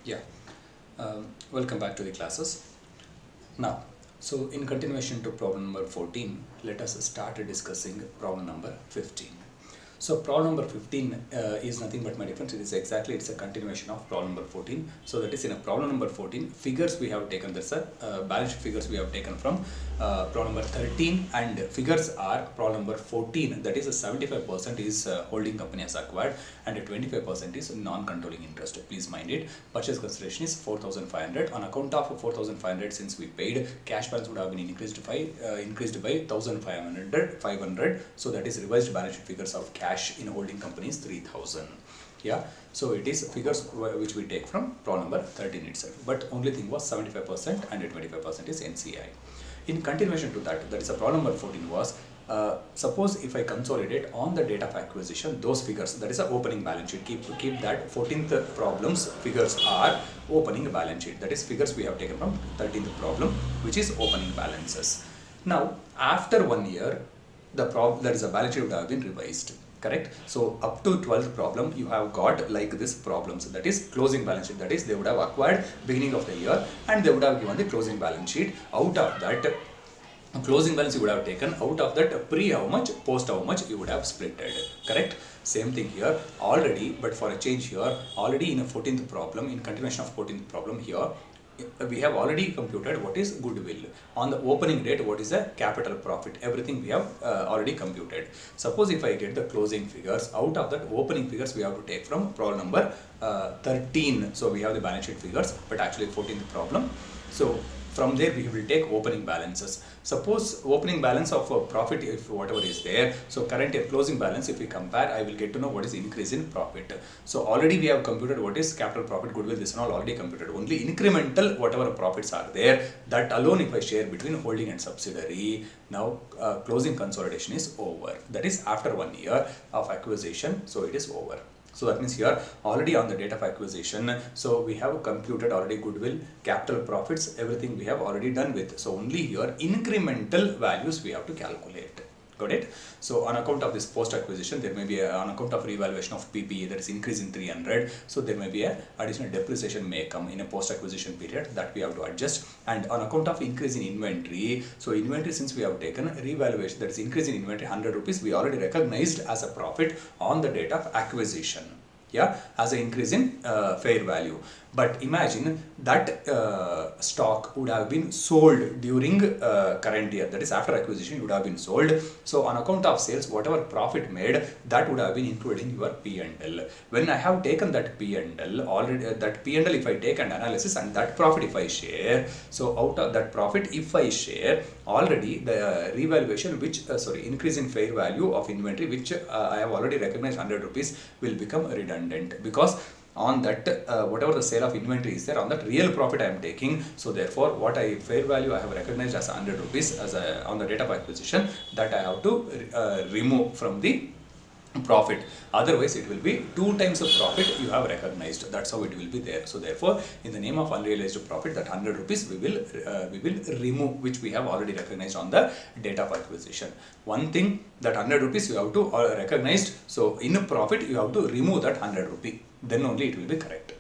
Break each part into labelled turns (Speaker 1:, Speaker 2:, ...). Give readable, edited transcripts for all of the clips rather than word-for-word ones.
Speaker 1: Yeah, welcome back to the classes. Now, so in continuation to problem number 14, let us start discussing problem number 15. So problem number 15 is nothing but my difference. It's a continuation of problem number 14. So that is in a problem number 14, figures we have taken, that's a balance sheet figures we have taken from problem number 13, and figures are problem number 14. That is a 75% is holding company has acquired and a 25% is non-controlling interest. Please mind it. Purchase consideration is 4,500. On account of 4,500, since we paid, cash balance would have been increased by 1,500. So that is revised balance sheet figures of cash in holding companies 3,000. Yeah, so it is figures which we take from problem number 13 itself, but only thing was 75% and 25% is NCI. In continuation to that, that is a problem number 14 was, suppose if I consolidate on the date of acquisition those figures, that is a opening balance sheet. Keep that 14th problems figures are opening balance sheet. That is figures we have taken from 13th problem, which is opening balances. Now after 1 year, the problem, that is a balance sheet would have been revised. Correct. So up to 12th problem you have got like this problems, that is closing balance sheet. That is they would have acquired beginning of the year and they would have given the closing balance sheet. Out of that closing balance you would have taken, out of that pre how much, post how much you would have splitted. Correct. Same thing here already, but for a change here, already in a 14th problem, in continuation of 14th problem here, we have already computed what is goodwill. On the opening date, what is the capital profit, everything we have already computed. Suppose if I get the closing figures, out of that opening figures we have to take from problem number 13. So we have the balance sheet figures, but actually 14th problem. So from there we will take opening balances. Suppose opening balance of profit, if whatever is there, so current year closing balance, if we compare, I will get to know what is increase in profit. So already we have computed what is capital profit, goodwill, this and all already computed. Only incremental whatever profits are there, that alone if I share between holding and subsidiary, now closing consolidation is over. That is after 1 year of acquisition, so it is over. So that means here already on the date of acquisition, so we have computed already goodwill, capital profits, everything we have already done with. So only here incremental values we have to calculate. Got it? So on account of this post acquisition, there may be on account of revaluation of PPE, that is increase in 300. So there may be a additional depreciation may come in a post acquisition period, that we have to adjust. And on account of increase in inventory, so inventory, since we have taken revaluation, that is increase in inventory 100 rupees, we already recognized as a profit on the date of acquisition. Yeah, as an increase in fair value. But imagine that stock would have been sold during current year, that is after acquisition it would have been sold. So on account of sales, whatever profit made, that would have been included in your P&L. When I have taken that P&L already, that P&L if I take an analysis and that profit if I share, so out of that profit if I share, already the revaluation which increase in fair value of inventory which I have already recognized 100 rupees will become redundant, because on that whatever the sale of inventory is there, on that real profit I am taking. So therefore what I fair value I have recognized as 100 rupees as on the date of acquisition, that I have to remove from the profit. Otherwise it will be 2 times of profit you have recognized. That's how it will be there. So therefore in the name of unrealized profit, that 100 rupees we will remove, which we have already recognized on the date of acquisition. One thing, that 100 rupees you have to recognized, so in a profit you have to remove that 100 rupee, then only it will be correct.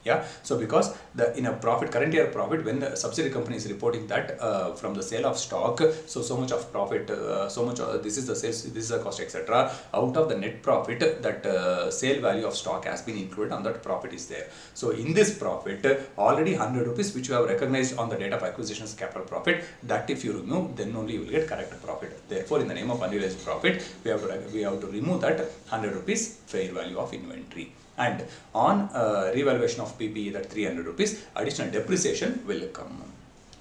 Speaker 1: Yeah, so because the in a profit, current year profit, when the subsidiary company is reporting that from the sale of stock, so much of profit, so much this is the sales, this is the cost, etc. Out of the net profit, that sale value of stock has been included on that profit is there. So in this profit already 100 rupees which you have recognized on the date of acquisition as capital profit, that if you remove, then only you will get correct profit. Therefore in the name of unrealized profit, we have to remove that 100 rupees fair value of inventory. And on revaluation of PPE, that 300 rupees, additional depreciation will come.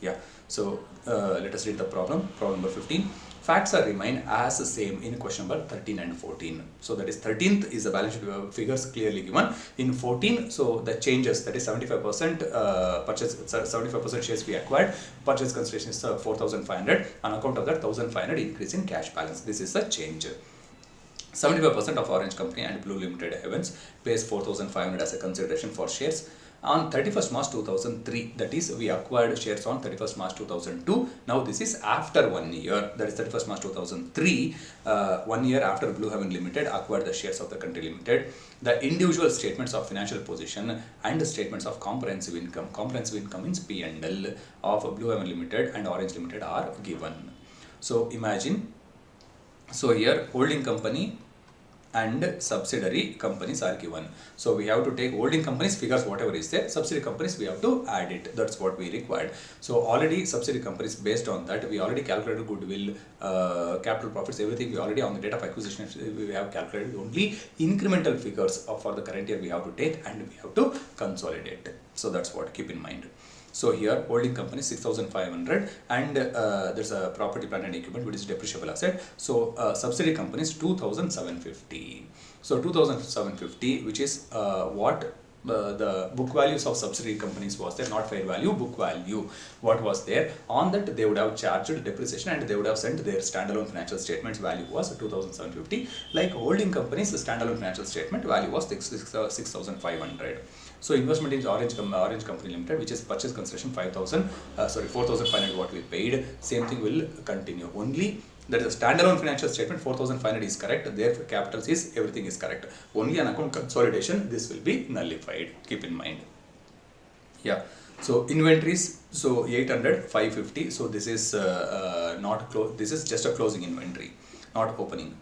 Speaker 1: Yeah, so let us read the problem. Problem number 15. Facts are remain as the same in question number 13 and 14. So that is 13th is the balance sheet figures clearly given. In 14, so the changes, that is 75% purchase, 75% shares we acquired. Purchase consideration is 4,500. On account of that 1,500 increase in cash balance. This is the change. 75% of Orange Company and Blue Limited Heavens pays 4,500 as a consideration for shares. On 31st March 2003, that is, we acquired shares on 31st March 2002. Now this is after 1 year, that is 31st March 2003, 1 year after Blue Heaven Limited acquired the shares of the country limited. The individual statements of financial position and the statements of comprehensive income means P&L of Blue Heaven Limited and Orange Limited are given. So imagine, so here holding company and subsidiary companies are given. So we have to take holding companies figures whatever is there, subsidiary companies we have to add it. That's what we required. So already subsidiary companies, based on that we already calculated goodwill, capital profits, everything we already on the date of acquisition we have calculated. Only incremental figures for the current year we have to take and we have to consolidate. So that's what, keep in mind. So here holding company 6,500 and there's a property, plant and equipment which is depreciable asset. So subsidiary companies 2,750. So 2,750, which is what the book values of subsidiary companies was there, not fair value, book value, what was there. On that they would have charged depreciation and they would have sent their standalone financial statements, value was 2,750. Like holding companies, the standalone financial statement value was 6,500. So investment in Orange Company Limited, which is purchase consideration 4,500 what we paid, same thing will continue. Only that is a standalone financial statement, 4,500 is correct, their capitals is, everything is correct. Only on account consolidation this will be nullified, keep in mind. Yeah. So inventories, so 800, 550, so this is not close, this is just a closing inventory, not opening.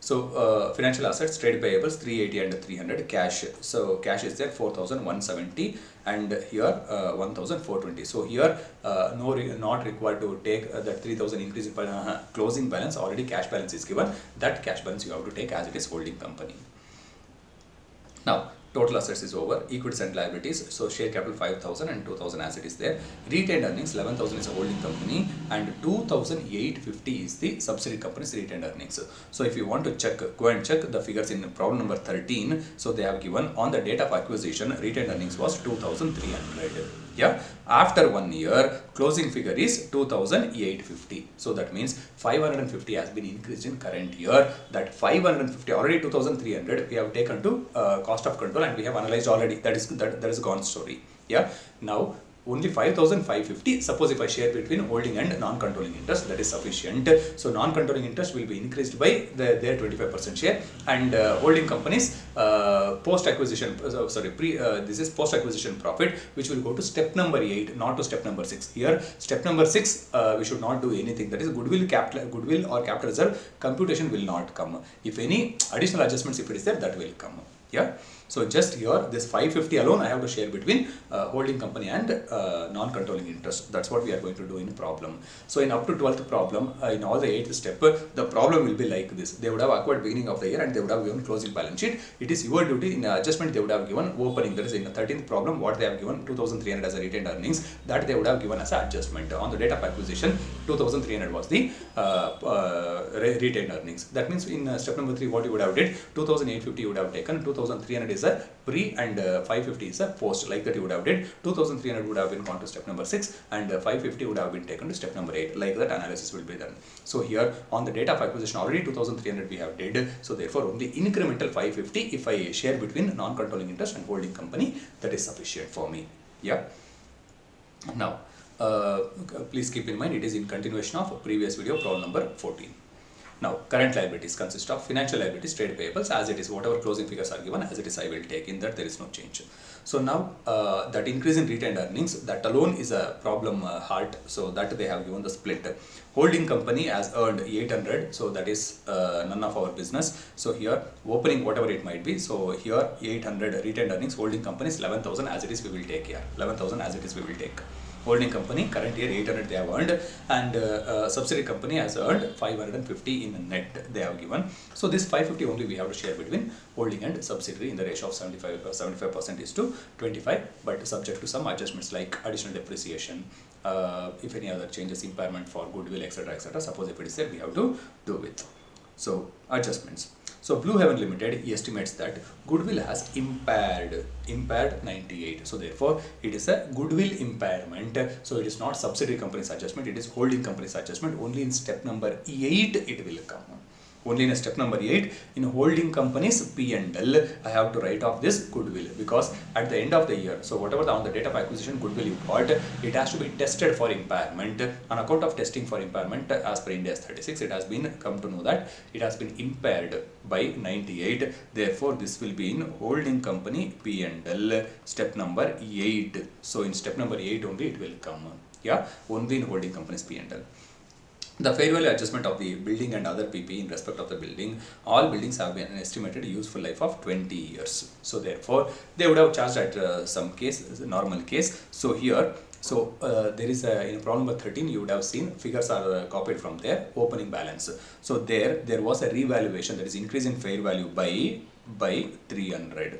Speaker 1: So financial assets, trade payables 380 and 300, cash, so cash is there 4,170 and here 1,420. So here not required to take that 3,000 increase in closing balance, already cash balance is given, that cash balance you have to take as it is holding company. Now total assets is over, equities and liabilities, so share capital 5,000 and 2,000 as it is there. Retained earnings 11,000 is a holding company and 2,850 is the subsidiary company's retained earnings. So if you want to check, go and check the figures in problem number 13. So they have given on the date of acquisition retained earnings was 2,300. Yeah, after 1 year closing figure is 2,850. So that means 550 has been increased in current year. That 550 already 2,300 we have taken to cost of control and we have analyzed already. That is gone story. Yeah. Now only 5,550. Suppose if I share between holding and non-controlling interest, that is sufficient. So non-controlling interest will be increased by their 25% share, and holding companies post-acquisition, this is post-acquisition profit, which will go to step number 8, not to step number 6. Here, step number 6, we should not do anything. That is goodwill or capital reserve computation will not come. If any additional adjustments, if it is there, that will come. Yeah. So just here this 550 alone I have to share between holding company and non-controlling interest. That's what we are going to do in problem. So in up to 12th problem, in all the 8th step, the problem will be like this. They would have acquired beginning of the year and they would have given closing balance sheet. It is your duty in adjustment they would have given opening. That is in the 13th problem what they have given 2,300 as a retained earnings, that they would have given as an adjustment. On the date of acquisition 2,300 was the retained earnings. That means in step number 3 what you would have did, 2,850 you would have taken, 2,300 is a pre and 550 is a post, like that you would have did. 2,300 would have been gone to step number 6 and 550 would have been taken to step number 8, like that analysis will be done. So here on the date of acquisition already 2,300 we have did, so therefore only incremental 550 if I share between non-controlling interest and holding company, that is sufficient for me. Yeah. Now please keep in mind it is in continuation of previous video, problem number 14. Now, current liabilities consist of financial liabilities, trade payables, as it is, whatever closing figures are given, as it is, I will take. In that, there is no change. So now, that increase in retained earnings, that alone is a problem heart. So that they have given the split. Holding company has earned 800, so that is none of our business. So here, opening whatever it might be. So here, 800 retained earnings, holding companies 11,000 as it is, we will take here. 11,000 as it is, we will take. Holding company current year 800 they have earned, and subsidiary company has earned 550 in net they have given. So this 550 only we have to share between holding and subsidiary in the ratio of 75% is to 25, but subject to some adjustments like additional depreciation, if any other changes, impairment for goodwill, etc. Suppose if it is there, we have to do with. So adjustments. So Blue Heaven Limited estimates that goodwill has impaired 98. So therefore, it is a goodwill impairment. So it is not subsidiary company's adjustment, it is holding company's adjustment. Only in step number 8 it will come. Only in step number 8, in holding companies P&L, I have to write off this goodwill, because at the end of the year, so whatever on the date of acquisition goodwill you got, it has to be tested for impairment. On account of testing for impairment, as per Ind AS 36, it has been come to know that it has been impaired by 98. Therefore, this will be in holding company P&L, step number 8. So in step number 8 only it will come. Yeah, only in holding companies P&L. The fair value adjustment of the building and other PP in respect of the building, all buildings have been an estimated useful life of 20 years. So therefore, they would have charged at some case, normal case. So here, there is in problem number 13, you would have seen figures are copied from their opening balance. So there was a revaluation, that is increase in fair value by 300.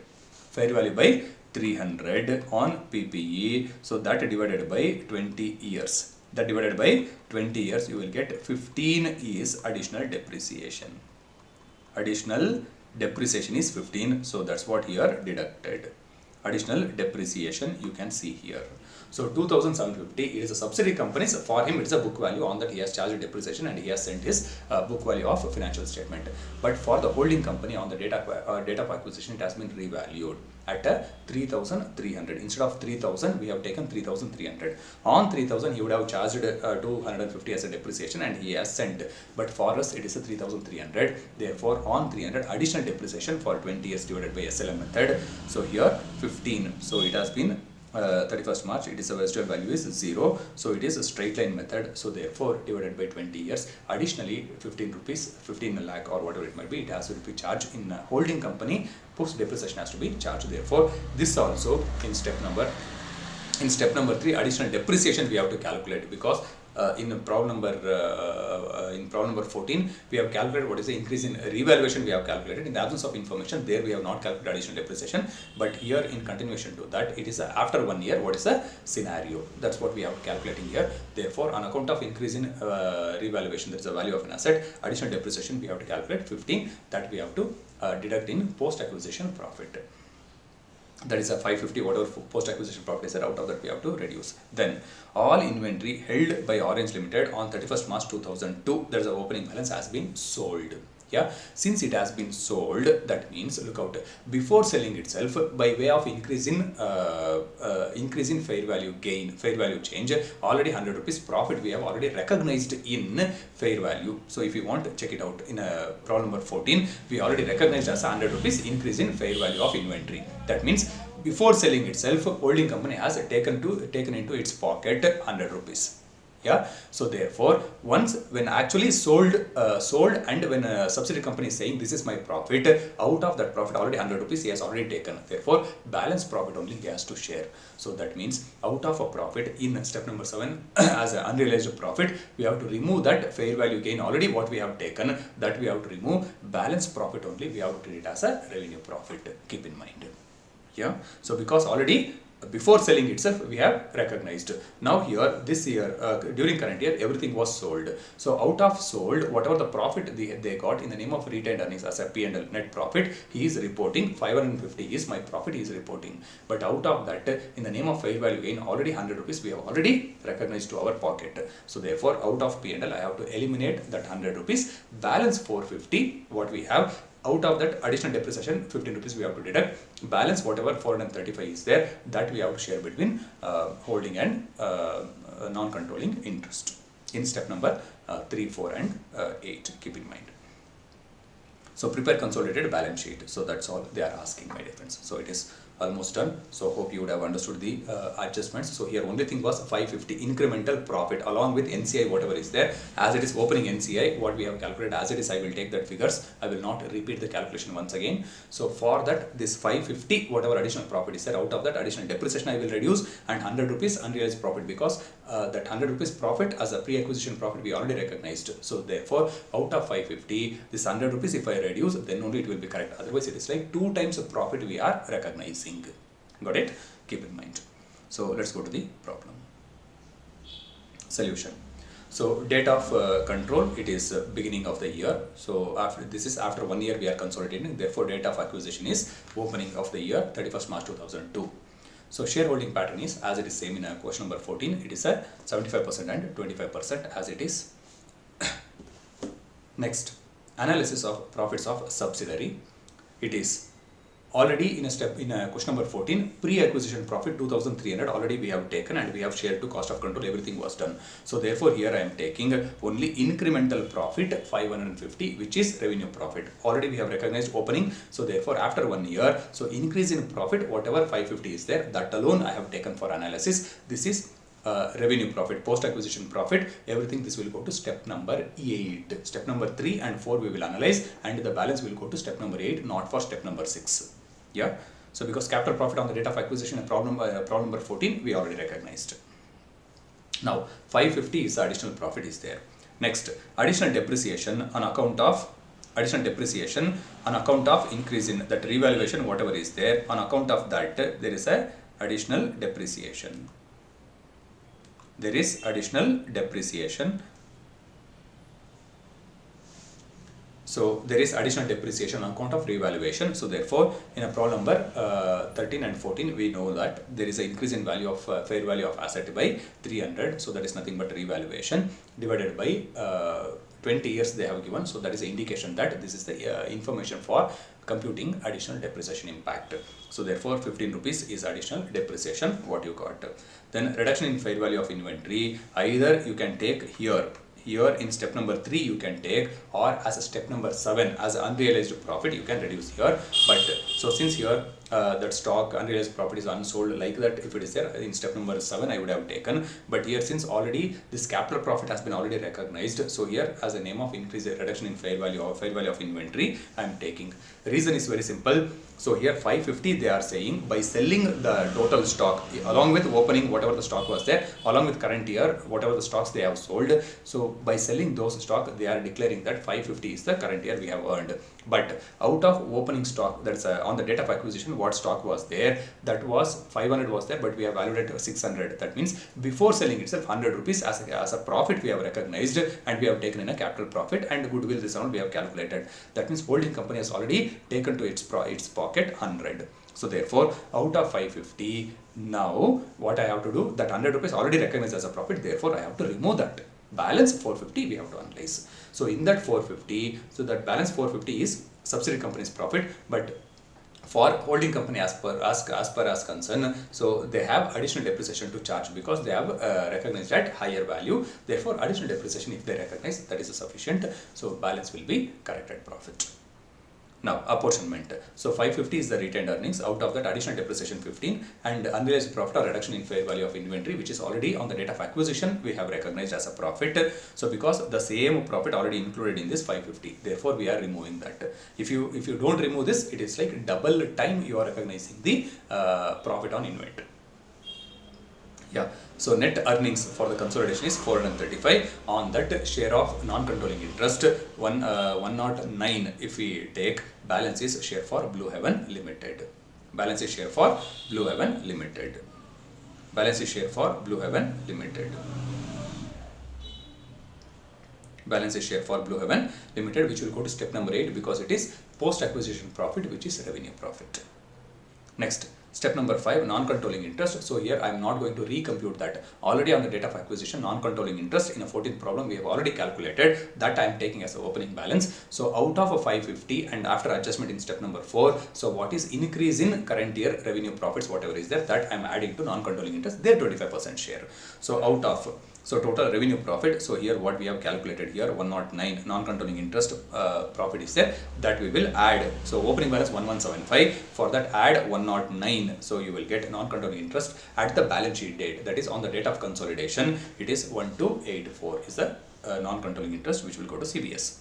Speaker 1: Fair value by 300 on PPE. So that divided by 20 years. That divided by 20 years, you will get 15 is additional depreciation. Additional depreciation is 15. So that's what here deducted. Additional depreciation you can see here. So 2,750, it is a subsidiary company. So for him, it's a book value. On that, he has charged depreciation and he has sent his book value of financial statement. But for the holding company, on the date of acquisition, it has been revalued at 3,300. Instead of 3,000, we have taken 3,300. On 3,000, he would have charged 250 as a depreciation and he has sent. But for us, it is a 3,300. Therefore, on 300, additional depreciation for 20 years divided by SLM method. So here 15. So it has been 31st March, it is a residual value is 0. So it is a straight line method. So therefore, divided by 20 years, additionally 15 rupees, 15 lakh or whatever it might be, it has to be charged in holding company. Post depreciation has to be charged. Therefore, this also in step number 3, additional depreciation we have to calculate, because in problem number 14, we have calculated what is the increase in revaluation we have calculated. In the absence of information, there we have not calculated additional depreciation. But here, in continuation to that, it is after 1 year, what is the scenario? That's what we have calculating here. Therefore, on account of increase in revaluation, that is the value of an asset, additional depreciation we have to calculate 15, that we have to deduct in post-acquisition profit. That is a 550, whatever post-acquisition profit is, out of that we have to reduce. Then all inventory held by Orange Limited on 31st March 2002, there is an opening balance, has been sold. Yeah, since it has been sold, that means, look out, before selling itself, by way of increase in fair value gain, fair value change, already 100 rupees profit we have already recognized in fair value. So if you want to check it out in problem number 14, we already recognized as 100 rupees increase in fair value of inventory. That means before selling itself, holding company has taken into its pocket 100 rupees. Yeah, so therefore, once when actually sold and when a subsidiary company is saying this is my profit, out of that profit already 100 rupees he has already taken. Therefore, balance profit only he has to share. So that means out of a profit in step number 7 as an unrealized profit, we have to remove that fair value gain already what we have taken, that we have to remove. Balance profit only we have to treat it as a revenue profit. Keep in mind. Yeah, so because already before selling itself we have recognized. Now here this year during current year everything was sold. So out of sold, whatever the profit they got in the name of retained earnings as a P&L net profit, he is reporting 550 is my profit he is reporting. But out of that, in the name of fair value gain, already 100 rupees we have already recognized to our pocket. So therefore, out of P&L I have to eliminate that 100 rupees. Balance 450 what we have. Out of that additional depreciation 15 rupees we have to deduct. Balance whatever 435 is there, that we have to share between holding and non-controlling interest in step number 3, 4 and 8. Keep in mind. So prepare consolidated balance sheet. So that's all they are asking, my dear friends. So it is almost done. So hope you would have understood the adjustments. So here only thing was 550 incremental profit along with NCI whatever is there. As it is opening NCI, what we have calculated as it is, I will take that figures. I will not repeat the calculation once again. So for that, this 550 whatever additional profit is there, out of that additional depreciation I will reduce, and 100 rupees unrealized profit, because that 100 rupees profit as a pre-acquisition profit we already recognized. So therefore, out of 550, this 100 rupees if I reduce, then only it will be correct. Otherwise, it is like 2 times the profit we are recognizing. Got it? Keep in mind. So let's go to the problem. Solution. So date of control, it is beginning of the year. So after 1 year we are consolidating. Therefore, date of acquisition is opening of the year 31st March 2002. So shareholding pattern is as it is same in question number 14. It is a 75% and 25% as it is. Next, analysis of profits of subsidiary. It is already in a question number 14, pre-acquisition profit 2300 already we have taken and we have shared to cost of control, everything was done. So therefore here I am taking only incremental profit 550, which is revenue profit. Already we have recognized opening, so therefore after 1 year, so increase in profit whatever 550 is there, that alone I have taken for analysis. This is revenue profit, post-acquisition profit, everything this will go to step number 8. Step number 3 and 4 we will analyze, and the balance will go to step number 8, not for step number 6. Yeah. So because capital profit on the date of acquisition and problem number 14 we already recognized. Now 550 is the additional profit is there. Next, additional depreciation on account of increase in that revaluation, whatever is there, on account of that there is a additional depreciation. There is additional depreciation. So there is additional depreciation on account of revaluation. So therefore, in a problem number 13 and 14, we know that there is an increase in value of fair value of asset by 300. So that is nothing but revaluation divided by 20 years they have given. So that is an indication that this is the information for computing additional depreciation impact. So therefore 15 rupees is additional depreciation what you got. Then reduction in fair value of inventory, either you can take here in step number 3 you can take, or as a step number 7 as unrealized profit you can reduce here. But so since here that stock unrealized profit is unsold, like that if it is there in step number 7 I would have taken, but here since already this capital profit has been already recognized, so here as a name of increase reduction in fair value of inventory I am taking. The reason is very simple. So here 550 they are saying by selling the total stock along with opening whatever the stock was there, along with current year whatever the stocks they have sold, so by selling those stock they are declaring that 550 is the current year we have earned. But out of opening stock, that's on the date of acquisition, what stock was there, that was 500 was there, but we have valued at 600. That means before selling itself 100 rupees as a profit we have recognized, and we have taken in a capital profit, and goodwill this amount we have calculated. That means holding company has already taken to its pocket 100. So therefore out of 550, now what I have to do, that 100 rupees already recognized as a profit, therefore I have to remove that. Balance 450 we have to analyze. So in that 450, so that balance 450 is subsidiary company's profit, but for holding company as per concern, so they have additional depreciation to charge because they have recognized at higher value. Therefore additional depreciation if they recognize, that is sufficient. So balance will be corrected profit. Now apportionment. So 550 is the retained earnings. Out of that additional depreciation 15 and unrealized profit or reduction in fair value of inventory, which is already on the date of acquisition we have recognized as a profit. So because the same profit already included in this 550, therefore we are removing that. If you don't remove this, it is like double time you are recognizing the profit on inventory. Yeah. So net earnings for the consolidation is 435. On that share of non-controlling interest 109 if we take, balance is share for Blue Heaven Limited. Balance is share for Blue Heaven Limited. Balance is share for Blue Heaven Limited. Balance is share for Blue Heaven Limited, which will go to step number 8 because it is post-acquisition profit, which is revenue profit. Next. Step number 5, non-controlling interest. So here I am not going to recompute that. Already on the date of acquisition, non-controlling interest in a 14th problem we have already calculated. That I am taking as a opening balance. So out of a 550 and after adjustment in step number 4, so what is increase in current year revenue profits, whatever is there, that I am adding to non-controlling interest, their 25% share. So out of, so total revenue profit, so here what we have calculated here 109 non-controlling interest profit is there, that we will add. So opening balance 1175, for that add 109, so you will get non-controlling interest at the balance sheet date, that is on the date of consolidation, it is 1284 is the non-controlling interest which will go to CBS.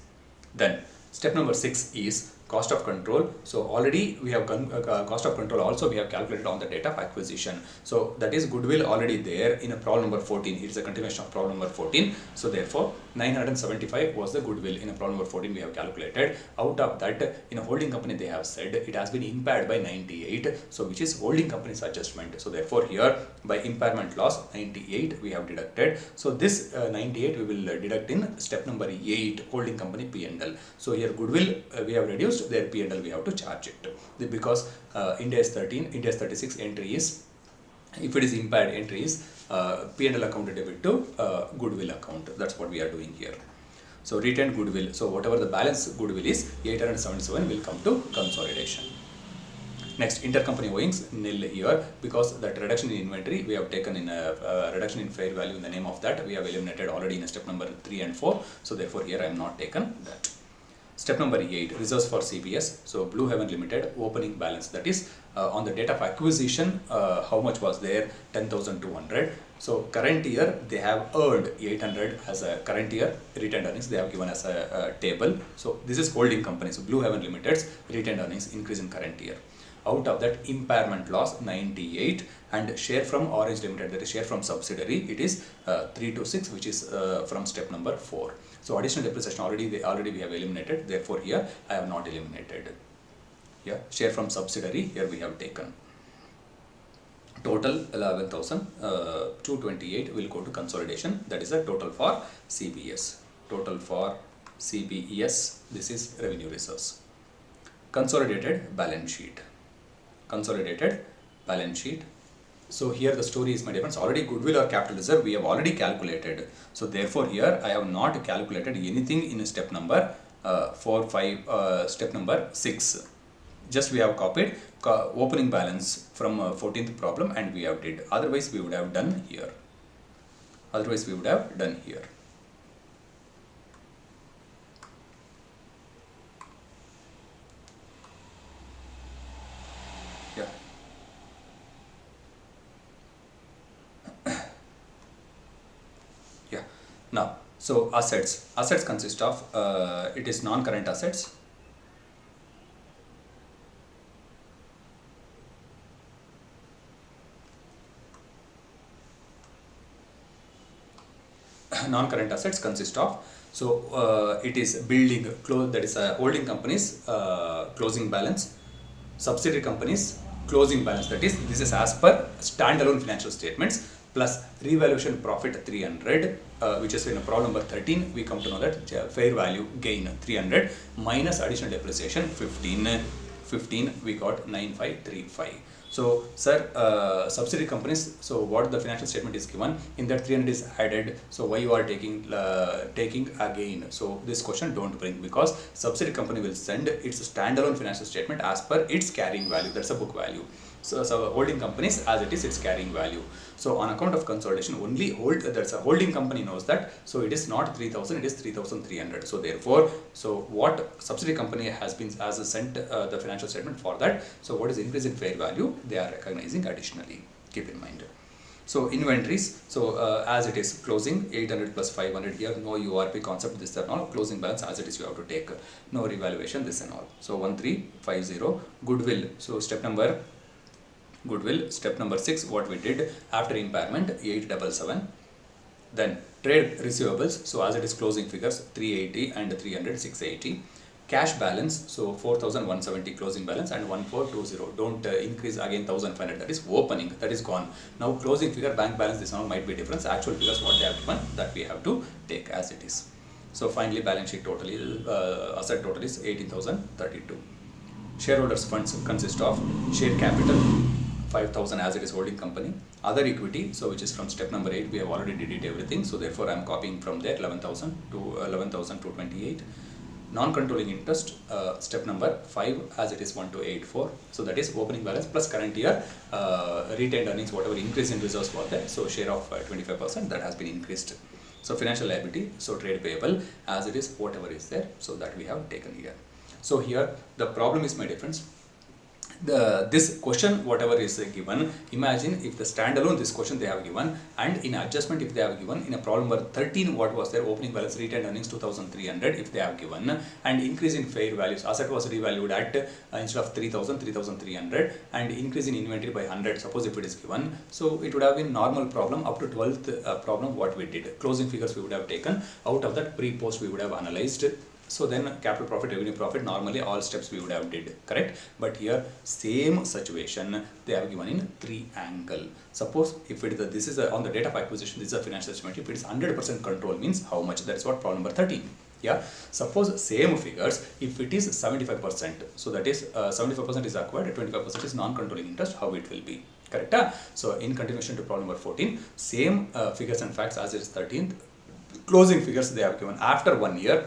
Speaker 1: Then step number 6 is cost of control. So already we have cost of control also we have calculated on the date of acquisition. So that is goodwill already there in a problem number 14. It is a continuation of problem number 14. So therefore 975 was the goodwill in a problem number 14 we have calculated. Out of that, in a holding company they have said it has been impaired by 98. So which is holding company's adjustment. So therefore here by impairment loss 98 we have deducted. So this 98 we will deduct in step number 8, holding company P&L. So here goodwill we have reduced, their P&L we have to charge it because India is 13, India is 36 entry is, if it is impaired entry is P&L account debit to goodwill account. That's what we are doing here. So retained goodwill. So whatever the balance goodwill is, 877 will come to consolidation. Next, intercompany owings nil here, because that reduction in inventory we have taken in a reduction in fair value in the name of that we have eliminated already in step number 3 and 4. So therefore here I am not taken that. Step number 8, reserves for CBS. So Blue Heaven Limited opening balance, that is on the date of acquisition, how much was there? 10,200. So current year they have earned 800 as a current year retained earnings. They have given as a table. So this is holding company. So Blue Heaven Limited's retained earnings increase in current year. Out of that, impairment loss 98, and share from Orange Limited, that is share from subsidiary, it is 326, which is from step number 4. So additional depreciation already we have eliminated. Therefore here I have not eliminated. Yeah, share from subsidiary here we have taken. Total 11,228 will go to consolidation. That is a total for CBS. Total for CBS. This is revenue reserves. Consolidated balance sheet. Consolidated balance sheet. So here the story is my difference. Already goodwill or capital reserve we have already calculated. So therefore here I have not calculated anything in step number 4, 5, step number 6. Just we have copied opening balance from 14th problem and we have did. Otherwise we would have done here. Otherwise we would have done here. Yeah. Yeah. Now, so assets. Assets consist of, it is non-current assets. Non-current assets consist of, so it is building, that is holding companies closing balance, subsidiary companies closing balance, that is this is as per standalone financial statements, plus revaluation profit 300, which is in a problem number 13 we come to know that fair value gain 300 minus additional depreciation 15 we got 9535. So sir, subsidiary companies, so what the financial statement is given, in that 300 is added, so why you are taking again? So this question don't bring, because subsidiary company will send its standalone financial statement as per its carrying value, that's a book value. So holding companies as it is its carrying value. So on account of consolidation, only that's a holding company knows that, so it is not 3000, it is 3300. So therefore, so what subsidiary company has been sent the financial statement for that, so what is increase in fair value they are recognizing additionally, keep in mind. So inventories, so as it is closing 800 plus 500 here, no URP concept, this and all, closing balance as it is you have to take, no revaluation, this and all. So 1350 goodwill, so step number goodwill, step number 6 what we did after impairment 877. Then trade receivables, so as it is closing figures 380 and 300 680. Cash balance, so 4170 closing balance and 1420, don't increase again 1500, that is opening, that is gone. Now closing figure bank balance, this one might be difference, actual figures what they have given that we have to take as it is. So finally balance sheet total is asset total is 18,032. Shareholders funds consist of share capital 5,000 as it is holding company, other equity, so which is from step number 8 we have already did it everything, so therefore I am copying from there 11,000 to 11,228. Non-controlling interest, step number 5 as it is 1284, so that is opening balance plus current year retained earnings, whatever increase in reserves for that, so share of 25% that has been increased. So financial liability, so trade payable as it is whatever is there, so that we have taken here. So here the problem is my difference. This question whatever is given, imagine if the standalone this question they have given, and in adjustment if they have given in a problem number 13 what was their opening balance retained earnings 2300 if they have given, and increase in fair values, asset was revalued at instead of 3000 3300, and increase in inventory by 100 suppose if it is given, so it would have been normal problem up to 12th problem what we did, closing figures we would have taken, out of that pre-post we would have analyzed. So then capital profit, revenue profit, normally all steps we would have did, correct? But here same situation they have given in triangle. Suppose if it is this is on the date of acquisition, this is a financial statement, if it is 100% control means how much, that's what problem number 13. Yeah, suppose same figures if it is 75%, so that is 75% is acquired, 25% is non-controlling interest, how it will be, correct? So in continuation to problem number 14, same figures and facts as it is 13th closing figures they have given after 1 year,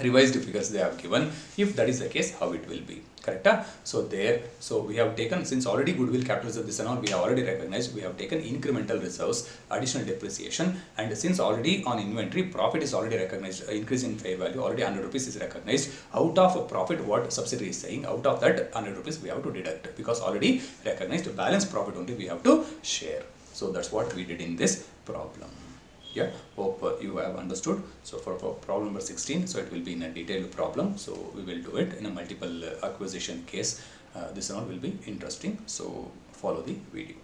Speaker 1: revised figures they have given. If that is the case, how it will be, correct? So we have taken, since already goodwill, capitalization, this and all we have already recognized, we have taken incremental reserves, additional depreciation, and since already on inventory profit is already recognized, increase in fair value already 100 rupees is recognized. Out of a profit, what subsidiary is saying, out of that 100 rupees we have to deduct, because already recognized. Balance profit only we have to share. So that's what we did in this problem. Yeah, hope you have understood. So for problem number 16, so it will be in a detailed problem, so we will do it in a multiple acquisition case. This one will be interesting, so follow the video.